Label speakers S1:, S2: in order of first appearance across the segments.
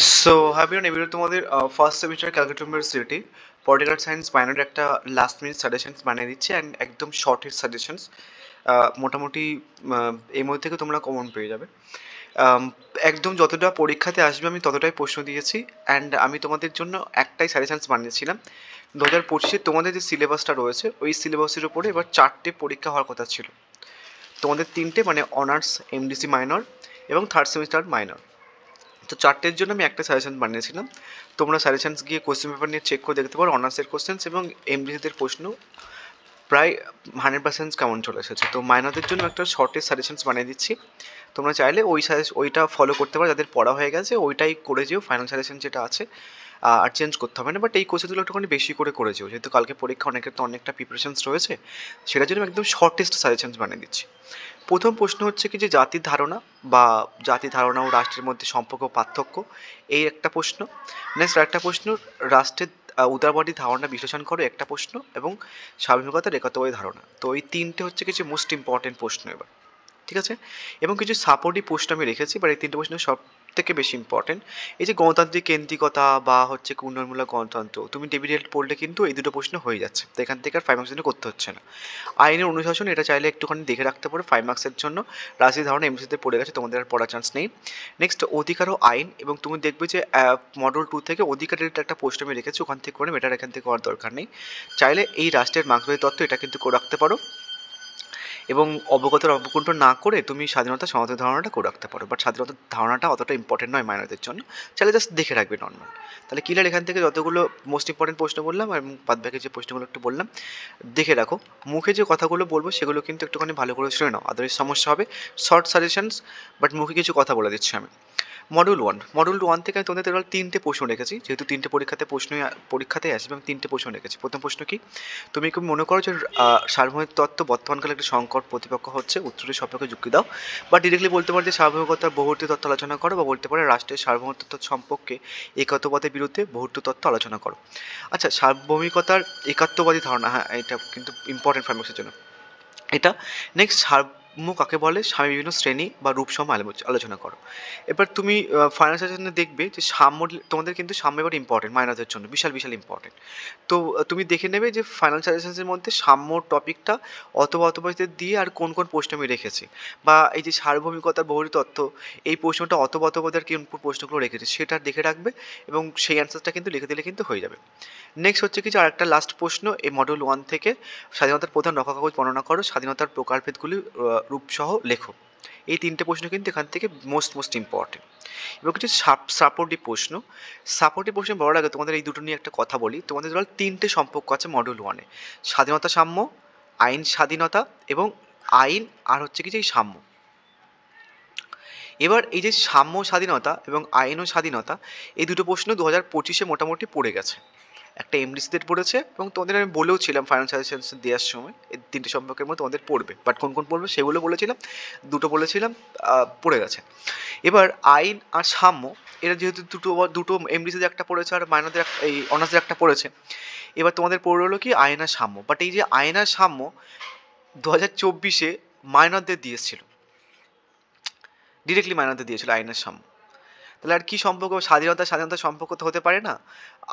S1: So happy on everyone, তোমাদের first semester calculator political science minor একটা last minute suggestions বানিয়ে দিচ্ছে and একদম শর্টের সাজেশনস। মোটামুটি এই মধ্যে থেকে তোমরা কমন পেয়ে যাবে। একদম যতটা পরীক্ষাতে আসবে আমি ততটাই প্রশ্ন দিয়েছি অ্যান্ড আমি তোমাদের জন্য একটাই সাজেশনস বানিয়েছিলাম। 2025-এ তোমাদের যে সিলেবাসটা রয়েছে ওই সিলেবাসের উপরে এবার 4টে পরীক্ষা হওয়ার কথা ছিল। তোমাদের 3টে, মানে অনার্স, এমডিসি মাইনর এবং থার্ড সেমিস্টার মাইনর। তো 4টের জন্য আমি একটা সাজেশন বানিয়েছিলাম। তোমরা সাজেশনস গিয়ে কোশ্চেন পেপার নিয়ে চেক করে দেখতে পারো অনার্সের কোশ্চেন্স এবং এমডিসিদের প্রশ্ন প্রায় 100% কেমন চলে এসেছে। তো মাইনরদের জন্য একটা শর্টের সাজেশনস বানিয়ে দিচ্ছি। তোমরা চাইলে ওইটা ফলো করতে পারো, যাদের পড়া হয়ে গেছে ওইটাই করে যেও। ফাইনাল সাজেশন যেটা আছে আর চেঞ্জ করতে হবে না, বাট এই কোশ্চেনগুলো একটুখানি বেশি করে যেও, যেহেতু কালকে পরীক্ষা অনেকের তো অনেকটা প্রিপারেশনস রয়েছে। সেটার জন্য একদম শর্টেস্ট সাজেশনস বানিয়ে দিচ্ছি। প্রথম প্রশ্ন হচ্ছে কি যে জাতির ধারণা বা জাতি ধারণা ও রাষ্ট্রের মধ্যে সম্পর্ক পার্থক্য, এই একটা প্রশ্ন। নেক্সট আরেকটা প্রশ্ন, রাষ্ট্রের উদারবাদী ধারণা বিশ্লেষণ করো, একটা প্রশ্ন। এবং স্বাভাবিকতার একাত্মবাদী ধারণা। তো এই 3টে হচ্ছে কিছু মোস্ট ইম্পর্টেন্ট প্রশ্ন এবার, ঠিক আছে। এবং কিছু সাপোর্টিভ প্রশ্ন আমি রেখেছি, বাট এই 3টে প্রশ্ন সব থেকে বেশি ইম্পর্টেন্ট। এই যে গণতান্ত্রিক কেন্দ্রিকতা বা হচ্ছে উন্নয়নমূলক গণতন্ত্র, তুমি ডেভিডেড পড়লে কিন্তু এই দুটো প্রশ্ন হয়ে যাচ্ছে, তো এখান থেকে আর 5 মার্কস করতে হচ্ছে না। আইনের অনুশাসন, এটা চাইলে একটুখানি দেখে রাখতে পারো 5 মার্কসের জন্য। রাজনীতি ধারণা এমসিতে পড়ে গেছে, তোমাদের আর পড়ার চান্স নেই। নেক্সট অধিকার ও আইন, এবং তুমি দেখবে যে মডেল 2 থেকে অধিকারের একটা প্রশ্ন আমি রেখেছি, ওখান থেকে করে এটার এখান থেকে করার দরকার নেই। চাইলে এই রাষ্ট্রের মার্ক্সবাদী তত্ত্ব এটা কিন্তু করে রাখতে পারো, এবং অবগতর অবকুণ্ঠ না করে তুমি স্বাধীনতা সমাজের ধারণাটা করে রাখতে পারো। বাট স্বাধীনতার ধারণাটা অতটা ইম্পর্টেন্ট নয় মাইনরদের জন্য, চাইলে জাস্ট দেখে রাখবে নর্মাল। তাহলে ক্লিয়ার? এখান থেকে যতগুলো মোস্ট ইম্পর্টেন্ট প্রশ্ন বললাম আর বাদ বাকি যে প্রশ্নগুলো একটু বললাম দেখে রাখো। মুখে যে কথাগুলো বলবো সেগুলো কিন্তু একটুখানি ভালো করে শুনে নাও, আদারওয়াইজ সমস্যা হবে। শর্ট সাজেশনস, বাট মুখে কিছু কথা বলে দিচ্ছি আমি। মডিউল ওয়ান থেকে আমি তোমাদের টোটাল 3টে প্রশ্ন রেখেছি, যেহেতু 3টে পরীক্ষাতে আসবে। আমি 3টে প্রশ্ন রেখেছি। প্রথম প্রশ্ন কি, তুমি কি মনে করো যে সার্বভৌমিক তত্ত্ব বর্তমানকালে একটা সংকট প্রতিপক্ষ হচ্ছে? উত্তরের সম্পর্কে যুক্তি দাও। বা ডিরেক্টলি বলতে পারো যে সার্বভৌমিকতার বহুত্ব তত্ত্ব আলোচনা করো, বা বলতে পারো রাষ্ট্রের সার্বভৌম তত্ত্ব সম্পর্কে একাত্মবাদের বিরুদ্ধে বহুত্ব তত্ত্ব আলোচনা করো। আচ্ছা, সার্বভৌমিকতার একাত্মবাদী ধারণা, হ্যাঁ এটা কিন্তু ইম্পর্টেন্ট ফার্মেক্সের জন্য এটা। নেক্সট, সাম্য কাকে বলে? স্বামী বিভিন্ন শ্রেণী বা রূপসমূহ আলোচনা করো। এবার তুমি ফাইনাল সেশনে দেখবে যে সাম্য, তোমাদের কিন্তু সাম্য এবার ইম্পর্টেন্ট মাইনরদের জন্য, বিশাল বিশাল ইম্পর্টেন্ট। তো তুমি দেখে নেবে যে ফাইনাল সাজেশনসের মধ্যে সাম্য টপিকটা অথবা দিয়ে আর কোন কোন প্রশ্ন আমি রেখেছি, বা এই যে সার্বভৌমিকতার বহুরূপী তত্ত্ব, এই প্রশ্নটা অথবাদের কোন প্রশ্নগুলো রেখেছি সেটা দেখে রাখবে, এবং সেই অ্যান্সারটা কিন্তু লিখে দিলে কিন্তু হয়ে যাবে। নেক্সট হচ্ছে কিছু আরেকটা লাস্ট প্রশ্ন এই মডিউল 1 থেকে, স্বাধীনতার প্রধান রক্ষাকবচ বর্ণনা করো, স্বাধীনতার প্রকারভেদগুলি রূপসহ লেখো। এই 3টে প্রশ্ন কিন্তু এখান থেকে মোস্ট ইম্পর্টেন্ট। এবার কিছু সাপোর্টিভ প্রশ্ন বলার আগে তোমাদের এই দুটো নিয়ে একটা কথা বলি। তোমাদের ধরো 3টে সম্পর্ক আছে মডিউল 1-এ, স্বাধীনতা সাম্য, আইন স্বাধীনতা, এবং আইন আর হচ্ছে কি যে সাম্য। এবার এই যে সাম্য স্বাধীনতা এবং আইন ও স্বাধীনতা, এই দুটো প্রশ্ন 2025-এ মোটামুটি পড়ে গেছে। একটা এমডিসিতে পড়েছে, এবং তোমাদের আমি বলেও ছিলাম ফাইনাল সাজেশন দেওয়ার সময় এই 3টে সম্পর্কের মধ্যে তোমাদের পড়বে, বাট কোন কোন পড়বে সেগুলো বলেছিলাম, দুটো বলেছিলাম, পড়ে গেছে। এবার আইন আর সাম্য, এরা যেহেতু দুটো এমডিসিতে একটা পড়েছে আর মাইনরদের এই অনার্সদের একটা পড়েছে, এবার তোমাদের পড়ে হলো কি আইন আর সাম্য। বাট এই যে আইন আর সাম্য 2024-এ মাইনরদের দিয়েছিল, ডিরেক্টলি মাইনরদের দিয়েছিল আইন আর সাম্য। তাহলে আর কি সম্পর্ক? স্বাধীনতার সম্পর্ক তো হতে পারে না,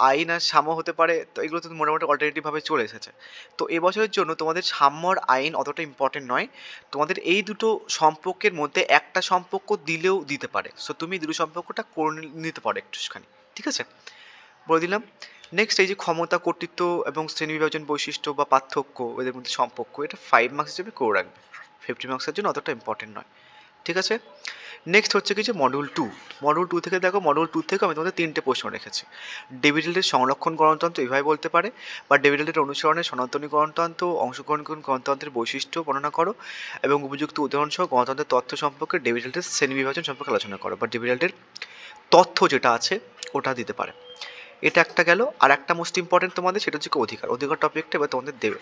S1: আইন আর সাম্য হতে পারে। তো এগুলো তো মোটামুটি অল্টারনেটিভ ভাবে চলে এসেছে। তো এবছরের জন্য তোমাদের সাম্য আর আইন অতটা ইম্পর্টেন্ট নয়, তোমাদের এই দুটো সম্পর্কের মধ্যে একটা সম্পর্ক দিলেও দিতে পারে। সো তুমি দুটো সম্পর্কটা করে নিতে পারো একটুখানি, ঠিক আছে, বলে দিলাম। নেক্সট, এই যে ক্ষমতা, কর্তৃত্ব এবং শ্রেণী বিভাজন বৈশিষ্ট্য বা পার্থক্য, এদের মধ্যে সম্পর্ক, এটা 5 মার্কস হিসেবে করে রাখবে, 50 মার্কসের জন্য অতটা ইম্পর্টেন্ট নয়, ঠিক আছে। নেক্সট হচ্ছে কিছু মডিউল টু থেকে দেখো, মডিউল 2 থেকে আমি তোমাদের 3টে প্রশ্ন রেখেছি। ডেভিডেলের সংরক্ষণ গণতন্ত্র এভাবে বলতে পারে, বা ডেভিডেলের অনুসরণে সনাতনী গণতন্ত্র, অংশগ্রহণ গণতন্ত্রের বৈশিষ্ট্য বর্ণনা করো, এবং উপযুক্ত উদাহরণ সহ গণতন্ত্রের তথ্য সম্পর্কে ডেভিডেলের শ্রেণী বিভাজন সম্পর্কে আলোচনা করো, বা ডেভিডেলের তথ্য যেটা আছে ওটা দিতে পারে। এটা একটা গেল। আর একটা মোস্ট ইম্পর্টেন্ট তোমাদের, সেটা হচ্ছে অধিকার টপিকটা এবার তোমাদের দেবে।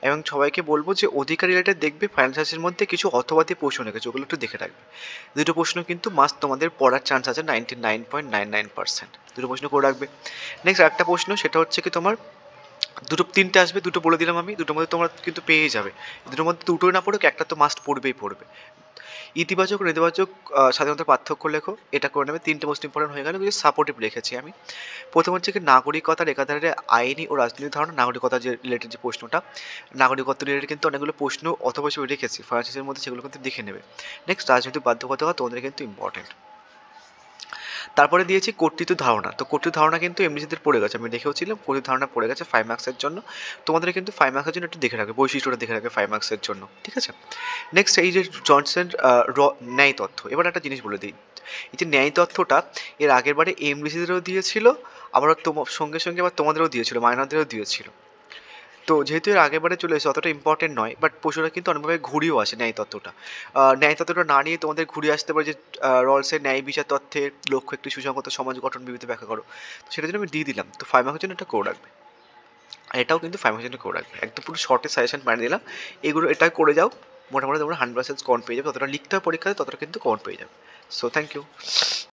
S1: এবং সবাইকে বলবো যে অধিকার রিলেটেড দেখবে ফাইনাল সাজেশনের মধ্যে কিছু অথবাদী প্রশ্ন রেখেছে, ওগুলো একটু দেখে রাখবে। দুটো প্রশ্ন কিন্তু মাস্ট তোমাদের পড়ার চান্স আছে 99.99%, দুটো প্রশ্ন করে রাখবে। নেক্সট একটা প্রশ্ন, সেটা হচ্ছে কি তোমার দুটো তিনটে আসবে, দুটো বলে দিলাম আমি, দুটোর মধ্যে তোমরা কিন্তু পেয়ে যাবে। দুটোর মধ্যে দুটোই না পড়ুক, একটা তো মাস্ট পড়বেই পড়বে। ইতিবাচক নেতিবাচক স্বাধীনতার পার্থক্য লেখো, এটা করে নেবে। তিনটে মোস্ট ইম্পর্টেন্ট হয়ে গেল, কিছু সাপোর্টিভ লিখেছি আমি। প্রথম হচ্ছে কি নাগরিকতার একাধারে আইনি ও রাজনৈতিক ধারণা, নাগরিকতা যে রিলেটেড যে প্রশ্নটা, নাগরিকত্ব রিলেটেড কিন্তু অনেকগুলো প্রশ্ন অথবা হিসেবে রেখেছি ফার্স্টের মধ্যে, সেগুলো কিন্তু দেখে নেবে। নেক্সট রাজনৈতিক বাধ্যবাধকতা তোমাদের কিন্তু ইম্পর্টেন্ট। তারপরে দিয়েছি কর্তৃত্ব ধারণা। তো কর্তৃত্ব ধারণা কিন্তু এমনিদের পড়ে গেছে, আমি দেখেওছিলাম কর্তৃত্ব ধারণা পড়ে গেছে 5 মার্কসের জন্য। তোমাদের কিন্তু 5 মার্কসের জন্য একটু দেখে রাখবে, বৈশিষ্ট্যটা দেখে রাখবে 5 মার্কসের জন্য, ঠিক আছে। নেক্সট এই যে জনসন ন্যায় তথ্য, এবার একটা জিনিস বলে দিই, এই যে ন্যায় তথ্যটা এর আগের বারে এমবিসিদেরও দিয়েছিল, আবার তোমার সঙ্গে সঙ্গে আবার তোমাদেরও দিয়েছিল, মাইনরদেরও দিয়েছিল। তো যেহেতু এর আগের বারে চলে এসেছে, অতটা ইম্পর্টেন্ট নয়, বাট প্রশ্নটা কিন্তু অনেকভাবে ঘুরিয়েও আসে ন্যায় তত্ত্বটা। ন্যায় তত্ত্বটা না নিয়ে তোমাদের ঘুরিয়ে আসতে পারে যে রলসের ন্যায় বিচার তথ্যের লক্ষ্য একটি সুসংগত সমাজ গঠন বিবৃতি ব্যাখ্যা করো। তো সেটার জন্য আমি দিয়ে দিলাম, তো 5 মার্কের জন্য এটা করে রাখবে। আর এটাও কিন্তু 5 মার্কের জন্য করে রাখবে, একদম পুরো শর্টে সাজেশন বানিয়ে দিলাম। এগুলো এটা করে যাও, মোটামুটি তোমরা 100% কমন পেয়ে যাবে, ততটা লিখতে হবে পরীক্ষাতে, ততটা কিন্তু কমন পেয়ে যাবে। So thank you.